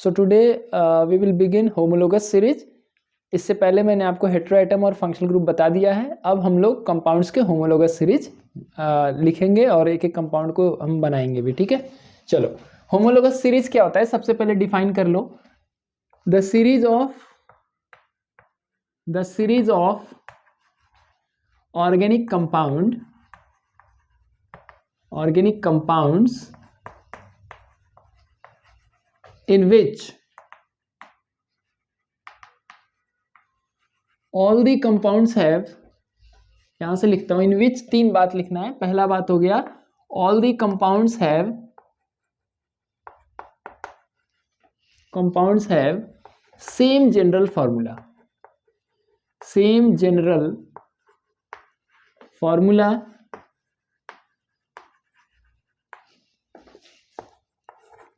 So today we will begin homologous series. इससे पहले मैंने आपको हेटेरोएटम और फंक्शनल ग्रुप बता दिया है। अब हम लोग कंपाउंड्स के होमोलोगस सीरीज लिखेंगे और एक एक कंपाउंड को हम बनाएंगे भी, ठीक है। चलो, होमोलोगस सीरीज क्या होता है सबसे पहले डिफाइन कर लो। The series of organic compounds in which all the compounds have, यहां से लिखता हूं in which, तीन बात लिखना है। पहला बात हो गया all the compounds have same general formula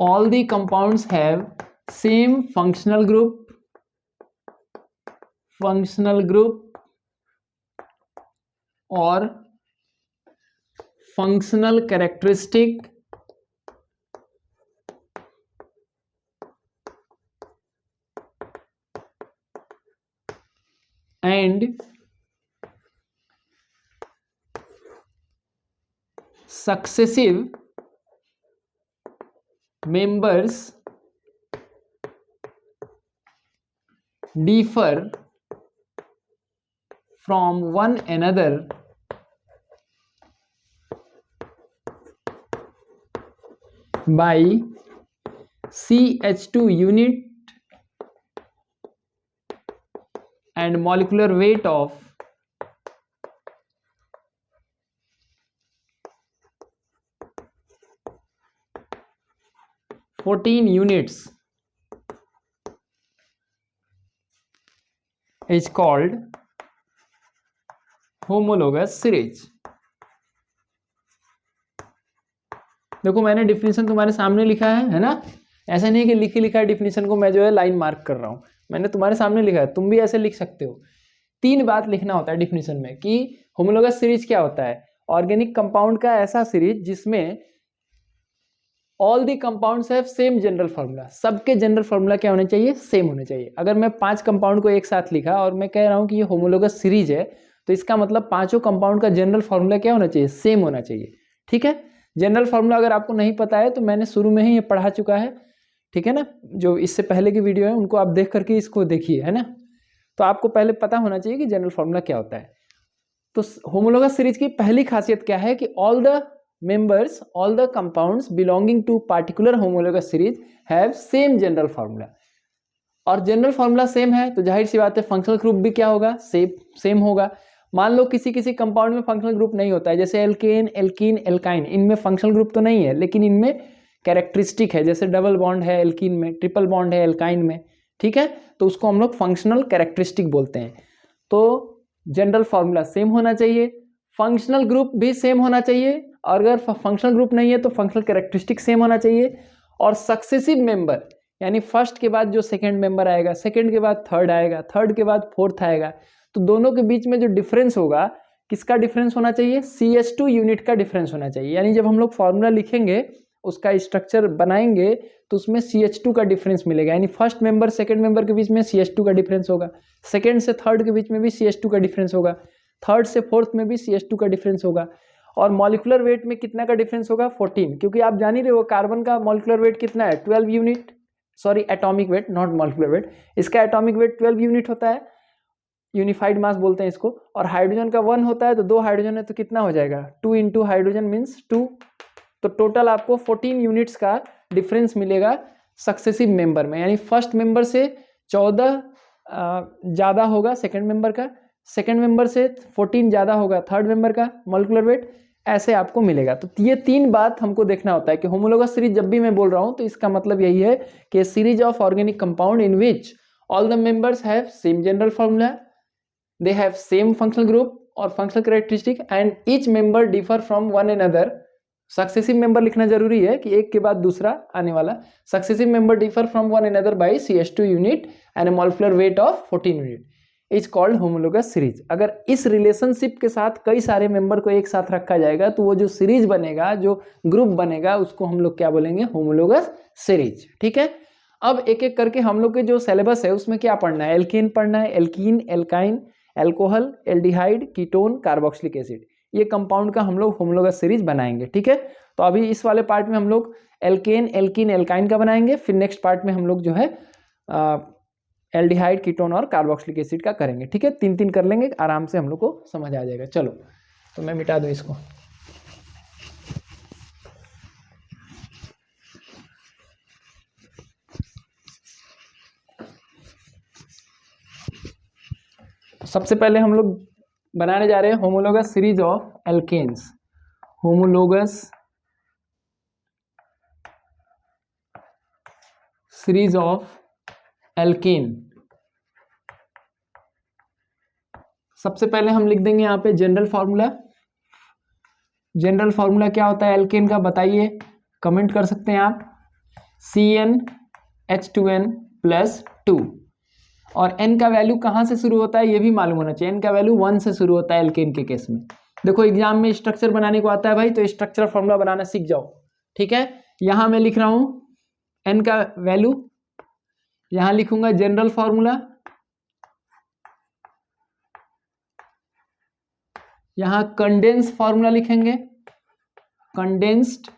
all the compounds have same functional group or functional characteristic and successive members differ from one another by CH2 unit and molecular weight of 14 units is called homologous series। देखो, मैंने definition तुम्हारे सामने लिखा है ना। ऐसा नहीं कि लिखी लिखा है डिफिनीशन को मैं जो है लाइन मार्क कर रहा हूं, मैंने तुम्हारे सामने लिखा है, तुम भी ऐसे लिख सकते हो। तीन बात लिखना होता है डिफिनीशन में कि होमोलोगस सीरीज क्या होता है। ऑर्गेनिक कंपाउंड का ऐसा सीरीज जिसमें all the compounds have same general formula, सबके जनरल फार्मूला क्या होने चाहिए, सेम होने चाहिए। अगर मैं 5 कंपाउंड को एक साथ लिखा और मैं कह रहा हूं कि ये होमोलोगस सीरीज है, तो इसका मतलब पांचों कंपाउंड का जनरल फार्मूला क्या होना चाहिए, सेम होना चाहिए, ठीक है। जनरल फार्मूला अगर आपको नहीं पता है तो मैंने शुरू में ही ये पढ़ा चुका है, ठीक है ना। जो इससे पहले की वीडियो है उनको आप देख करके इसको देखिए, है ना। तो आपको पहले पता होना चाहिए कि जनरल फार्मूला क्या होता है। तो होमोलोगस सीरीज की पहली खासियत क्या है कि all the compounds belonging to particular homologous series have same general formula. और जनरल फार्मूला सेम है तो जाहिर सी बात है फंक्शनल ग्रुप भी क्या होगा, सेम होगा। मान लो किसी कंपाउंड में फंक्शनल ग्रुप नहीं होता है, जैसे एल्केन, एल्कीन, एल्काइन, इनमें फंक्शनल ग्रुप तो नहीं है लेकिन इनमें कैरेक्टरिस्टिक है, जैसे डबल बॉन्ड है एल्कीन में, ट्रिपल बॉन्ड है एल्काइन में, ठीक है। तो उसको हम लोग फंक्शनल कैरेक्टरिस्टिक बोलते हैं। तो जनरल फार्मूला सेम होना चाहिए, फंक्शनल ग्रुप भी सेम होना चाहिए, और अगर फंक्शनल ग्रुप नहीं है तो फंक्शनल कैरेक्टरिस्टिक सेम होना चाहिए। और सक्सेसिव मेंबर, यानी फर्स्ट के बाद जो सेकंड मेंबर आएगा, सेकंड के बाद थर्ड आएगा, थर्ड के बाद फोर्थ आएगा, तो दोनों के बीच में जो डिफरेंस होगा, किसका डिफरेंस होना चाहिए, CH2 यूनिट का डिफरेंस होना चाहिए। यानी जब हम लोग फॉर्मूला लिखेंगे, उसका स्ट्रक्चर बनाएंगे, तो उसमें CH2 का डिफरेंस मिलेगा। यानी फर्स्ट मेंबर सेकंड मेंबर के बीच में CH2 का डिफरेंस होगा, सेकंड से थर्ड के बीच में भी CH2 का डिफरेंस होगा, थर्ड से फोर्थ में भी CH2 का डिफरेंस होगा। और मॉलिक्यूलर वेट में कितना का डिफरेंस होगा, 14, क्योंकि आप जान ही रहे हो कार्बन का मॉलिक्यूलर वेट कितना है, 12 unit, sorry atomic weight, not molecular weight. इसका एटॉमिक वेट 12 यूनिट होता है, यूनिफाइड मास बोलते हैं इसको। और हाइड्रोजन का 1 होता है, तो 2 हाइड्रोजन है तो कितना हो जाएगा, 2 इंटू हाइड्रोजन मीन्स 2। तो टोटल आपको 14 यूनिट्स का डिफरेंस मिलेगा सक्सेसिव मेंबर में। यानी फर्स्ट मेंबर से 14 ज़्यादा होगा सेकंड मेंबर का, सेकंड मेंबर से 14 ज़्यादा होगा थर्ड मेंबर का मॉलिक्यूलर वेट, ऐसे आपको मिलेगा। तो ये तीन बात हमको देखना होता है कि होमोलोगस सीरीज जब भी मैं बोल रहा हूँ तो इसका मतलब यही है कि series of organic compound in which all the members have same general formula, they have same functional group or functional characteristic and each member differ from one another। Successive member लिखना जरूरी है कि एक के बाद दूसरा आने वाला। Successive member differ from one another by CH2 unit and molecular weight of 14 unit is called homologous series. अगर इस रिलेशनशिप के साथ कई सारे मेंबर को एक साथ रखा जाएगा तो वो जो सीरीज बनेगा, जो ग्रुप बनेगा, उसको हम लोग क्या बोलेंगे, होमोलोगस सीरीज, ठीक है। अब एक एक करके हम लोग के जो सिलेबस है उसमें क्या पढ़ना है, एल्केन पढ़ना है, alkene, alkyne, alcohol, aldehyde, ketone, carboxylic acid, ये कंपाउंड का हम लोग होमोलॉगस सीरीज बनाएंगे। ठीक है, तो अभी इस वाले पार्ट में हम लोग एल्केन, एल्कीन, एल्काइन का बनाएंगे, फिर नेक्स्ट पार्ट में हम लोग जो है एल्डिहाइड, कीटोन और कार्बोक्सिलिक एसिड का करेंगे। ठीक है, 3-3 कर लेंगे, आराम से हम लोग को समझ आ जाएगा। चलो तो मैं मिटा दूं इसको। सबसे पहले हम लोग बनाने जा रहे हैं homologous series of alkanes. Homologous series of alkane. सबसे पहले हम लिख देंगे यहाँ पे जनरल फार्मूला। जनरल फार्मूला क्या होता है एल्केन का, बताइए, कमेंट कर सकते हैं आप। CnH2n+2। और n का वैल्यू कहाँ से शुरू होता है ये भी मालूम होना चाहिए। n का वैल्यू 1 से शुरू होता है एल्केन के केस में। देखो एग्जाम में स्ट्रक्चर बनाने को आता है भाई, तो स्ट्रक्चर फार्मूला बनाना सीख जाओ। ठीक है, यहाँ मैं लिख रहा हूँ n का वैल्यू, यहाँ लिखूंगा जनरल फार्मूला, यहाँ कंडेंस फार्मूला लिखेंगे, कंडेंस्ड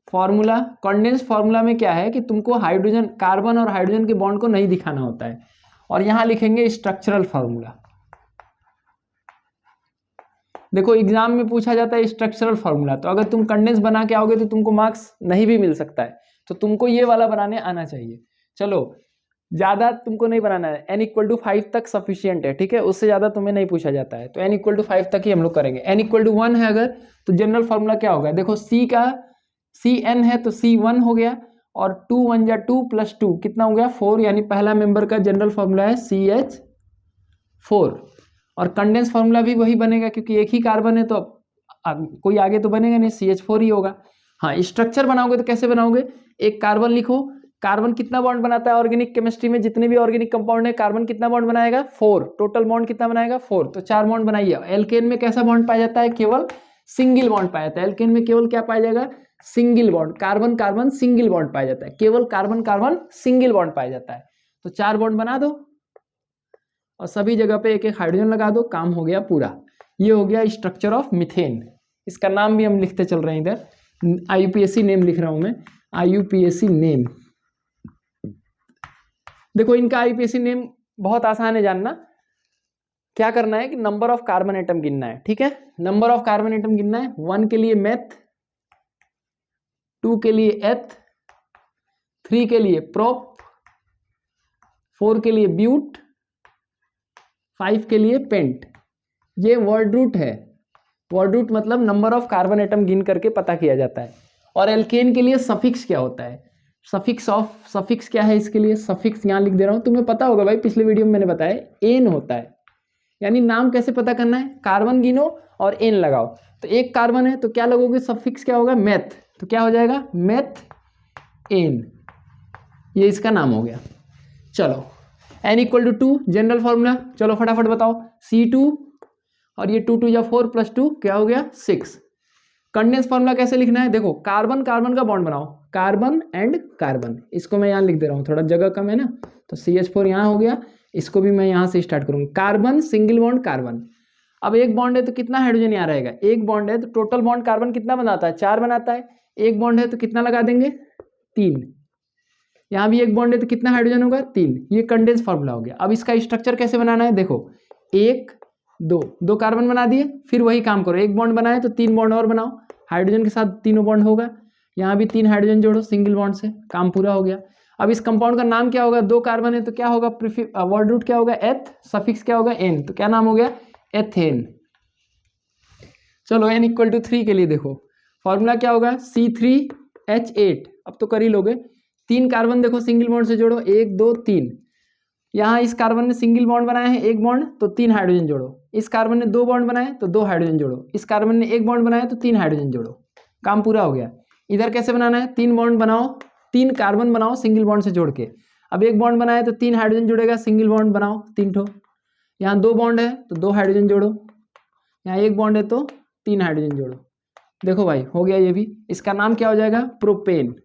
फार्मूला। कंडेंस फार्मूला में क्या है कि तुमको हाइड्रोजन, कार्बन और हाइड्रोजन के बॉन्ड को नहीं दिखाना होता है। और यहां लिखेंगे स्ट्रक्चरल फार्मूला। देखो एग्जाम में पूछा जाता है स्ट्रक्चरल फार्मूला, तो अगर तुम कंडेंस बना के आओगे तो तुमको मार्क्स नहीं भी मिल सकता है, तो तुमको ये वाला बनाने आना चाहिए। चलो ज्यादा तुमको नहीं बनाना है, n=5 तक सफिशियंट है। ठीक है, उससे ज्यादा तुम्हें नहीं पूछा जाता है, तो n=5 तक ही हम लोग करेंगे। n=1 है अगर, तो जनरल फार्मूला क्या होगा, देखो Cn है तो C1 हो गया, और 2 1 जा 2 + 2 कितना हो गया 4, यानी पहला मेंबर का जनरल फार्मूला है CH4। और कंडेंस फार्मूला भी वही बनेगा, क्योंकि एक ही कार्बन है तो कोई आगे तो बनेगा नहीं, CH4 ही होगा। हाँ, स्ट्रक्चर बनाओगे तो कैसे बनाओगे, एक कार्बन लिखो, कार्बन कितना बॉन्ड बनाता है ऑर्गेनिक केमिस्ट्री में, जितने भी ऑर्गेनिक कंपाउंड है कार्बन कितना बॉन्ड बनाएगा 4, टोटल बॉन्ड कितना बनाएगा 4, तो 4 बॉन्ड बनाइए। एल्केन में कैसा बॉन्ड पाया जाता है, केवल सिंगल बॉन्ड पाया जाता है। एल्केन में केवल क्या पाया जाएगा, single bond, carbon carbon single bond पाया जाता है, केवल कार्बन कार्बन सिंगल बॉन्ड पाया जाता है। तो 4 बॉन्ड बना दो और सभी जगह पे एक एक हाइड्रोजन लगा दो, काम हो गया पूरा। ये हो गया स्ट्रक्चर ऑफ मीथेन। इसका नाम भी हम लिखते चल रहे हैं इधर, IUPAC नेम लिख रहा हूं मैं, IUPAC नेम। देखो इनका IUPAC नेम बहुत आसान है जानना। क्या करना है कि नंबर ऑफ कार्बन एटम गिनना है। ठीक है, नंबर ऑफ कार्बन एटम गिनना है। 1 के लिए मेथ, 2 के लिए एथ, 3 के लिए प्रोप, 4 के लिए ब्यूट, 5 के लिए पेंट। ये वर्ड रूट है। वर्ड रूट मतलब नंबर ऑफ कार्बन एटम गिन करके पता किया जाता है। और एल्केन के लिए सफिक्स क्या होता है, सफिक्स क्या है इसके लिए, सफिक्स यहाँ लिख दे रहा हूँ, तुम्हें पता होगा भाई, पिछले वीडियो में मैंने बताया, एन होता है। यानी नाम कैसे पता करना है, कार्बन गिनो और एन लगाओ। तो एक कार्बन है तो क्या लगोगे, सफिक्स क्या होगा, मेथ, तो क्या हो जाएगा मेथ एन, ये इसका नाम हो गया। चलो n=2 जनरल फॉर्मूला, चलो फटाफट बताओ। C2 और ये 2 2 या 4 + 2 क्या हो गया 6। कंडेंस फॉर्मूला कैसे लिखना है, देखो कार्बन कार्बन का बॉन्ड बनाओ, कार्बन एंड कार्बन, इसको मैं यहाँ लिख दे रहा हूँ, थोड़ा जगह कम है ना, तो CH4 यहाँ हो गया, इसको भी मैं यहाँ से स्टार्ट करूँगा। कार्बन सिंगल बॉन्ड कार्बन, अब एक बॉन्ड है तो कितना हाइड्रोजन यहाँ रहेगा, एक बॉन्ड है तो टोटल बॉन्ड कार्बन कितना बनाता है 4 बनाता है, एक बॉन्ड है तो कितना लगा देंगे 3, यहाँ भी एक बॉन्ड है तो कितना हाइड्रोजन होगा 3। ये कंडेंस फार्मूला हो गया। अब इसका स्ट्रक्चर कैसे बनाना है, देखो 1 2 कार्बन बना दिए, फिर वही काम करो, एक बॉन्ड बनाए तो 3 बॉन्ड और बनाओ, हाइड्रोजन के साथ तीनों बॉन्ड होगा, यहाँ भी 3 हाइड्रोजन जोड़ो सिंगल बॉन्ड से, काम पूरा हो गया। अब इस कंपाउंड का नाम क्या होगा, 2 कार्बन है तो क्या होगा, वर्ड रूट क्या होगा एथ, सफिक्स क्या होगा एन, तो क्या नाम हो गया एथेन। चलो n=3 के लिए देखो फॉर्मूला क्या होगा, C3H8, अब तो कर ही लोगे। 3 कार्बन देखो सिंगल बॉन्ड से जोड़ो, 1 2 3, यहाँ इस कार्बन ने सिंगल बॉन्ड बनाया है 1 बॉन्ड तो 3 हाइड्रोजन जोड़ो, इस कार्बन ने 2 बॉन्ड बनाए तो 2 हाइड्रोजन जोड़ो, इस कार्बन ने 1 बॉन्ड बनाया तो 3 हाइड्रोजन जोड़ो, काम पूरा हो गया। इधर कैसे बनाना है, 3 बॉन्ड बनाओ, 3 कार्बन बनाओ सिंगल बॉन्ड से जोड़ के, अब 1 बॉन्ड बनाए तो 3 हाइड्रोजन जुड़ेगा, सिंगल बॉन्ड बनाओ 3 ठो, यहाँ 2 बॉन्ड है तो 2 हाइड्रोजन जोड़ो, यहाँ 1 बॉन्ड है तो 3 हाइड्रोजन जोड़ो। देखो भाई हो गया ये भी, इसका नाम क्या हो जाएगा प्रोपेन।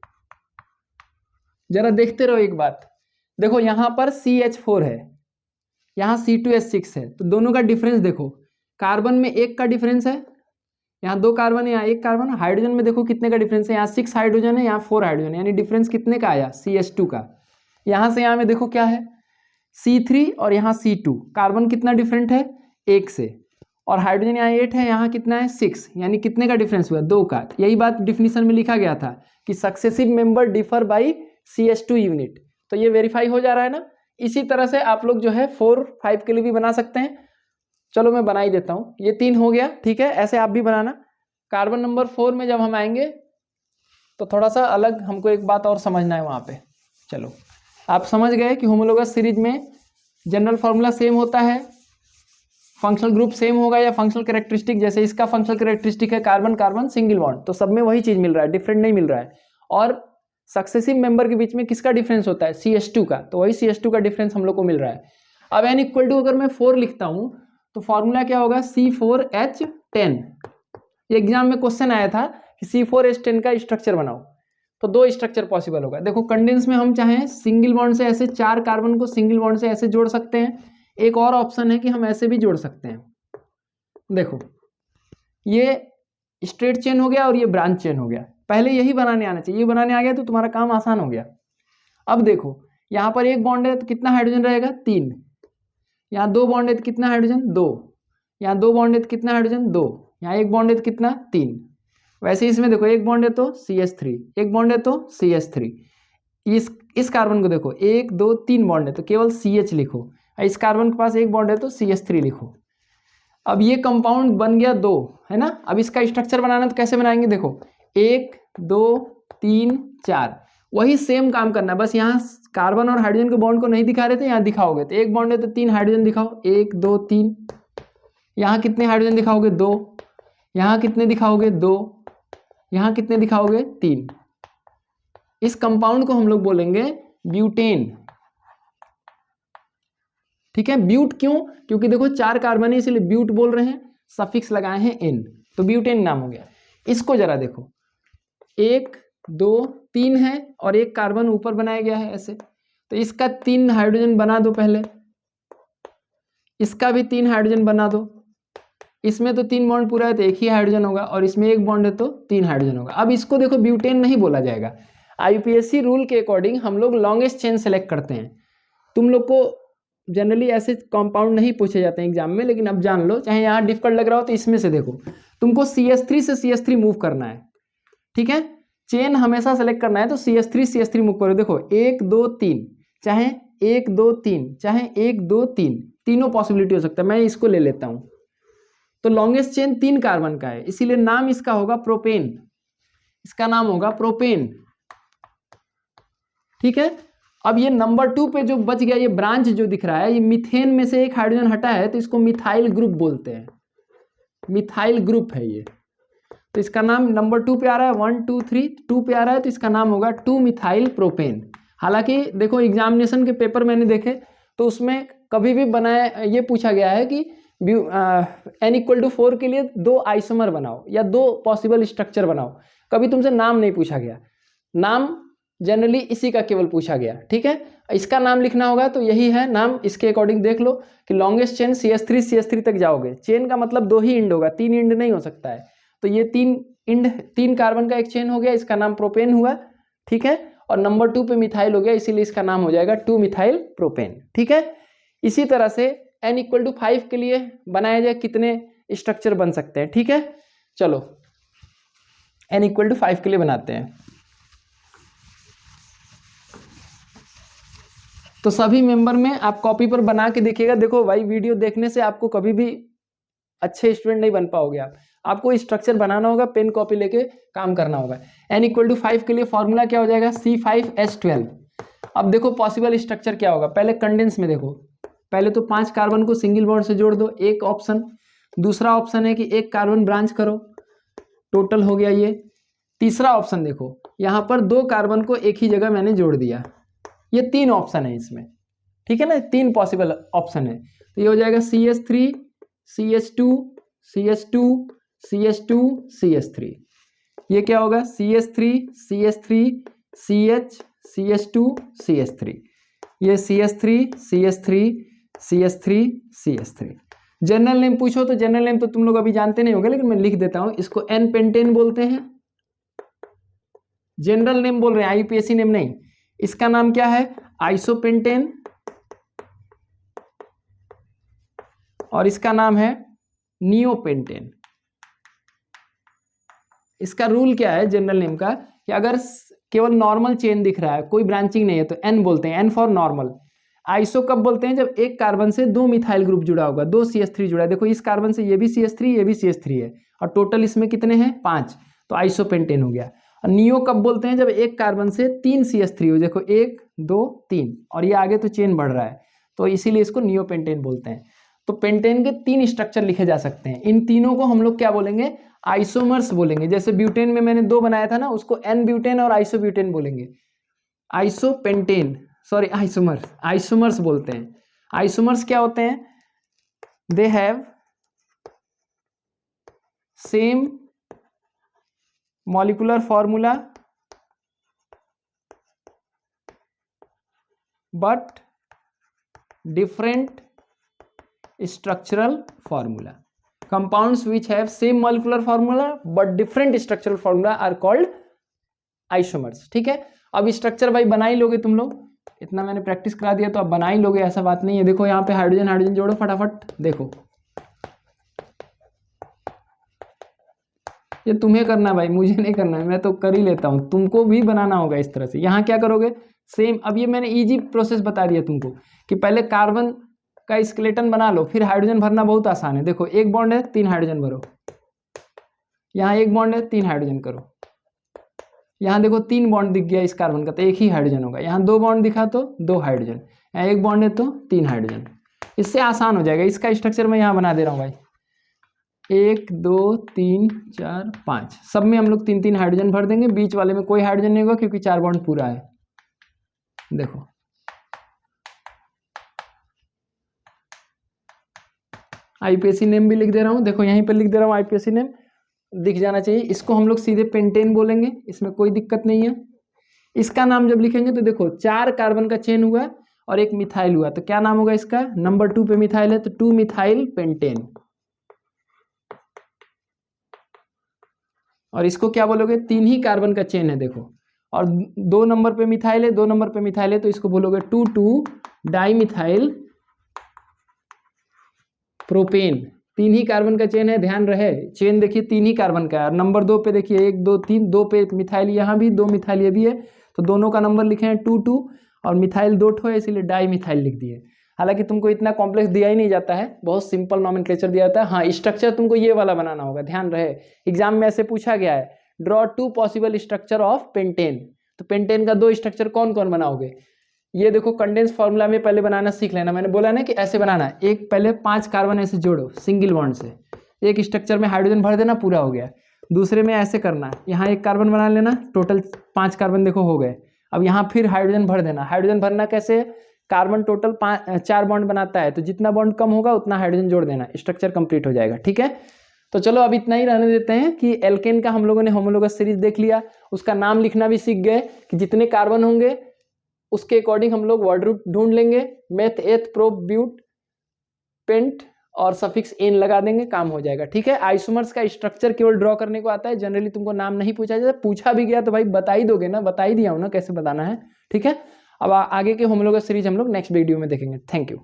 जरा देखते रहो एक बात, देखो यहाँ पर CH4 है, यहाँ C2H6 है, तो दोनों का डिफरेंस देखो, कार्बन में 1 का डिफरेंस है, यहाँ 2 कार्बन है, यहाँ 1 कार्बन। हाइड्रोजन में देखो कितने का डिफरेंस है, यहाँ 6 हाइड्रोजन है, यहाँ 4 हाइड्रोजन, यानी डिफरेंस कितने का आया, CH2 का। यहाँ से यहाँ में देखो क्या है, C3 और यहाँ C2, कार्बन कितना डिफरेंट है, 1 से, और हाइड्रोजन यहाँ 8 है, यहाँ कितना है 6, यानी कितने का डिफरेंस हुआ, 2 का। यही बात डिफिनीशन में लिखा गया था कि successive member differ by CH2 unit, तो ये वेरीफाई हो जा रहा है ना। इसी तरह से आप लोग जो है 4, 5 के लिए भी बना सकते हैं। चलो मैं बना ही देता हूँ, ये 3 हो गया, ठीक है, ऐसे आप भी बनाना। कार्बन नंबर 4 में जब हम आएंगे तो थोड़ा सा अलग हमको एक बात और समझना है वहाँ पे। चलो आप समझ गए कि होमोलोगस सीरीज में जनरल फार्मूला सेम होता है, फंक्शनल ग्रुप सेम होगा या फंक्शनल कैरेक्टरिस्टिक, जैसे इसका फंक्शनल कैरेक्टरिस्टिक है कार्बन कार्बन सिंगल बॉन्ड, तो सब में वही चीज़ मिल रहा है, डिफरेंट नहीं मिल रहा है। और सक्सेसिव मेंबर के बीच में किसका डिफरेंस होता है, CH2 का, तो वही CH2 का डिफरेंस हम लोग को मिल रहा है। अब n इक्वल टू अगर मैं 4 लिखता हूँ तो फॉर्मूला क्या होगा, C4H10। ये एग्जाम में क्वेश्चन आया था कि C4H10 का स्ट्रक्चर बनाओ, तो 2 स्ट्रक्चर पॉसिबल होगा। देखो कंडेंस में हम चाहें सिंगल बॉन्ड से ऐसे 4 कार्बन को सिंगल बॉन्ड से ऐसे जोड़ सकते हैं, एक और ऑप्शन है कि हम ऐसे भी जोड़ सकते हैं। देखो ये स्ट्रेट चेन हो गया और ये ब्रांच चेन हो गया, पहले यही बनाने आना चाहिए, ये बनाने आ गया तो तुम्हारा काम आसान हो गया। अब देखो यहाँ पर एक बॉन्ड है तो कितना हाइड्रोजन रहेगा, 3, यहाँ 2 बॉन्ड है तो कितना हाइड्रोजन, 2, यहाँ 2 बॉन्ड है तो कितना हाइड्रोजन, 2, यहाँ 1 बॉन्ड है तो कितना, 3। वैसे इसमें देखो 1 बॉन्ड है तो CH3, 1 बॉन्ड है तो CH3। इस कार्बन को देखो 1 2 3 बॉन्ड है तो केवल CH लिखो, इस कार्बन के पास 1 बॉन्ड है तो CH3 लिखो। अब ये कंपाउंड बन गया 2, है ना। अब इसका स्ट्रक्चर बनाना तो कैसे बनाएंगे, देखो 1 2 3 4, वही सेम काम करना है, बस यहाँ कार्बन और हाइड्रोजन के बॉन्ड को नहीं दिखा रहे थे, यहाँ दिखाओगे तो 1 बॉन्ड है तो 3 हाइड्रोजन दिखाओ, 1 2 3, यहाँ कितने हाइड्रोजन दिखाओगे, 2, यहाँ कितने दिखाओगे, 2, यहाँ कितने दिखाओगे, 3। इस कंपाउंड को हम लोग बोलेंगे ब्यूटेन, ठीक है। ब्यूट क्यों, क्योंकि देखो 4 कार्बन है इसलिए ब्यूट बोल रहे हैं, सफिक्स लगाए हैं n, तो ब्यूटेन नाम हो गया। इसको जरा देखो 1 2 3 है और एक कार्बन ऊपर बनाया गया है ऐसे, तो इसका 3 हाइड्रोजन बना दो पहले, इसका भी 3 हाइड्रोजन बना दो, इसमें तो 3 बॉन्ड पूरा है तो 1 ही हाइड्रोजन होगा, और इसमें 1 बॉन्ड है तो 3 हाइड्रोजन होगा। अब इसको देखो ब्यूटेन नहीं बोला जाएगा, IUPAC रूल के अकॉर्डिंग हम लोग लॉन्गेस्ट चेन सेलेक्ट करते हैं। तुम लोग को जनरली ऐसे कंपाउंड नहीं पूछे जाते हैं एग्जाम में, लेकिन अब जान लो, चाहे यहाँ डिफिकल्ट लग रहा हो तो इसमें से देखो तुमको CH3 से CH3 मूव करना है, ठीक है। चेन हमेशा सेलेक्ट करना है तो CH3 मूव करो, देखो 1 2 3, चाहे 1 2 3, चाहे 1 2 3, तीनों पॉसिबिलिटी हो सकता है। मैं इसको ले लेता हूँ, तो लॉन्गेस्ट चेन 3 कार्बन का है, इसीलिए नाम इसका होगा प्रोपेन, इसका नाम होगा प्रोपेन, ठीक है। अब ये नंबर 2 पे जो बच गया ये ब्रांच जो दिख रहा है, ये मीथेन में से एक हाइड्रोजन हटा है तो इसको मिथाइल ग्रुप बोलते हैं, मिथाइल ग्रुप है ये, तो इसका नाम नंबर 2 पे आ रहा है, 1 2 3 2 पे आ रहा है तो इसका नाम होगा 2 मिथाइल प्रोपेन। हालांकि देखो एग्जामिनेशन के पेपर मैंने देखे तो उसमें कभी भी बनाया ये पूछा गया है कि n=4 के लिए 2 आइसोमर बनाओ या 2 पॉसिबल स्ट्रक्चर बनाओ, कभी तुमसे नाम नहीं पूछा गया, नाम जनरली इसी का केवल पूछा गया, ठीक है। इसका नाम लिखना होगा तो यही है नाम, इसके अकॉर्डिंग देख लो कि लॉन्गेस्ट चेन CH3 तक जाओगे, चेन का मतलब 2 ही इंड होगा, 3 इंड नहीं हो सकता है, तो ये 3 कार्बन का एक चेन हो गया, इसका नाम प्रोपेन हुआ, ठीक है। और नंबर 2 पे मिथाइल हो गया, इसीलिए इसका नाम हो जाएगा 2 मिथाइल प्रोपेन, ठीक है। इसी तरह से n=5 के लिए बनाया जाए कितने स्ट्रक्चर बन सकते हैं, ठीक है। चलो n=5 के लिए बनाते हैं, तो सभी मेंबर में आप कॉपी पर बना के देखिएगा। देखो भाई वीडियो देखने से आपको कभी भी अच्छे स्टूडेंट नहीं बन पाओगे, आपको स्ट्रक्चर बनाना होगा, पेन कॉपी लेके काम करना होगा। n=5 के लिए फॉर्मूला क्या हो जाएगा, C5H12। अब देखो पॉसिबल स्ट्रक्चर क्या होगा, पहले कंडेंस में देखो, पहले तो 5 कार्बन को सिंगल बॉन्ड से जोड़ दो, एक ऑप्शन। दूसरा ऑप्शन है कि 1 कार्बन ब्रांच करो, टोटल हो गया ये। तीसरा ऑप्शन देखो, यहाँ पर 2 कार्बन को एक ही जगह मैंने जोड़ दिया, ये 3 ऑप्शन है इसमें, ठीक है ना, 3 पॉसिबल ऑप्शन है। तो ये हो जाएगा CH3 CH2 CH2 CH2 CH3, ये क्या होगा CH3 CH3 CH CH2 CH3, ये CH3 CH3 CH3 CH3। General name पूछो तो जनरल नेम तो तुम लोग अभी जानते नहीं होंगे, लेकिन मैं लिख देता हूं, इसको एन पेंटेन बोलते हैं। जनरल नेम बोल रहे हैं, आईयूपीएसी नेम नहीं। इसका नाम क्या है? आइसोपेंटेन, और इसका नाम है नियोपेंटेन। इसका रूल क्या है जनरल नेम का, कि अगर केवल नॉर्मल चेन दिख रहा है, कोई ब्रांचिंग नहीं है, तो एन बोलते हैं, एन फॉर नॉर्मल। आइसो कब बोलते हैं? जब एक कार्बन से दो मिथाइल ग्रुप जुड़ा होगा, दो CH3 जुड़ा है। देखो इस कार्बन से ये भी CH3 ये भी CH3 है, और टोटल इसमें कितने हैं? 5, तो आइसोपेंटेन हो गया। और नियो कब बोलते हैं? जब एक कार्बन से 3 CH3 हो, देखो 1 2 3, और ये आगे तो चेन बढ़ रहा है, तो इसीलिए इसको नियोपेंटेन बोलते हैं। तो पेंटेन के 3 स्ट्रक्चर लिखे जा सकते हैं, इन तीनों को हम लोग क्या बोलेंगे? आइसोमर्स बोलेंगे। जैसे ब्यूटेन में मैंने 2 बनाया था ना, उसको एन ब्यूटेन और आइसोब्यूटेन बोलेंगे। आइसोपेंटेन, सॉरी आइसोमर्स, आइसोमर्स बोलते हैं। आइसोमर्स क्या होते हैं? They have same molecular formula but different structural formula. Compounds which have same molecular formula but different structural formula are called isomers। ठीक है, अब स्ट्रक्चर भाई बना ही लोगे तुम लोग, इतना मैंने प्रैक्टिस करा दिया तो अब बना ही लोगे, ऐसा बात नहीं है। देखो यहाँ पे हाइड्रोजन हाइड्रोजन जोड़ो फटाफट। देखो ये तुम्हें करना है भाई, मुझे नहीं करना है, मैं तो कर ही लेता हूँ, तुमको भी बनाना होगा इस तरह से। यहाँ क्या करोगे? सेम, अब ये मैंने इजी प्रोसेस बता दिया तुमको कि पहले कार्बन का स्केलेटन बना लो, फिर हाइड्रोजन भरना बहुत आसान है। देखो एक बॉन्ड है, 3 हाइड्रोजन भरो, यहाँ एक बॉन्ड है, 3 हाइड्रोजन करो, यहाँ देखो 3 बॉन्ड दिख गया इस कार्बन का, तो एक ही हाइड्रोजन होगा। यहाँ 2 बॉन्ड दिखा तो 2 हाइड्रोजन, यहाँ एक बॉन्ड है तो 3 हाइड्रोजन। इससे आसान हो जाएगा। इसका स्ट्रक्चर मैं यहाँ बना दे रहा हूँ भाई, 1 2 3 4 5, सब में हम लोग 3 हाइड्रोजन भर देंगे, बीच वाले में कोई हाइड्रोजन नहीं होगा क्योंकि 4 बॉन्ड पूरा है। देखो आईपीएसी नेम भी लिख दे रहा हूँ, देखो यहीं पर लिख दे रहा हूँ, आईपीएसी नेम दिख जाना चाहिए। इसको हम लोग सीधे पेंटेन बोलेंगे, इसमें कोई दिक्कत नहीं है। इसका नाम जब लिखेंगे तो देखो 4 कार्बन का चेन हुआ और एक मिथाइल हुआ, तो क्या नाम होगा इसका? नंबर 2 पे मिथाइल है तो 2 मिथाइल पेंटेन। और इसको क्या बोलोगे? 3 ही कार्बन का चेन है देखो, और 2 नंबर पे मिथाइल है, 2 नंबर पे मिथाइल है, तो इसको बोलोगे 2 डाई मिथाइल प्रोपेन। 3 ही कार्बन का चेन है, ध्यान रहे, चेन देखिए 3 ही कार्बन का है। और नंबर 2 पे देखिए 1 2 3, 2 पे मिथाइल यहाँ भी, 2 मिथाइल ये भी है, तो दोनों का नंबर लिखे हैं 2 और मिथाइल 2 ठो है, इसीलिए डाई मिथाइल लिख दिए। हालांकि तुमको इतना कॉम्प्लेक्स दिया ही नहीं जाता है, बहुत सिंपल नॉमेनक्लेचर दिया जाता है। हाँ, स्ट्रक्चर तुमको ये वाला बनाना होगा, ध्यान रहे, एग्जाम में ऐसे पूछा गया है, draw 2 possible structure of pentane. तो पेंटेन का 2 स्ट्रक्चर कौन कौन बनाओगे? ये देखो कंडेंस फॉर्मूला में पहले बनाना सीख लेना, मैंने बोला ना कि ऐसे बनाना है। एक पहले 5 कार्बन ऐसे जोड़ो सिंगल बॉन्ड से, एक स्ट्रक्चर में हाइड्रोजन भर देना, पूरा हो गया। दूसरे में ऐसे करना है, यहाँ एक कार्बन बना लेना, टोटल 5 कार्बन देखो हो गए। अब यहाँ फिर हाइड्रोजन भर देना। हाइड्रोजन भरना कैसे? कार्बन टोटल 4 बॉन्ड बनाता है, तो जितना बॉन्ड कम होगा उतना हाइड्रोजन जोड़ देना, स्ट्रक्चर कंप्लीट हो जाएगा। ठीक है, तो चलो अब इतना ही रहने देते हैं कि एल्केन का हम लोगों ने होमोलोगस सीरीज देख लिया, उसका नाम लिखना भी सीख गए कि जितने कार्बन होंगे उसके अकॉर्डिंग हम लोग वर्ड रूट ढूंढ लेंगे, meth eth prop but pent और सफिक्स एन लगा देंगे, काम हो जाएगा। ठीक है, आइसोमर्स का स्ट्रक्चर केवल ड्रॉ करने को आता है, जनरली तुमको नाम नहीं पूछा जाता, पूछा भी गया तो भाई बता ही दोगे ना, बता ही दिया हूं ना कैसे बताना है। ठीक है, अब आगे के होमोलोगस सीरीज हम लोग नेक्स्ट वीडियो में देखेंगे। Thank you.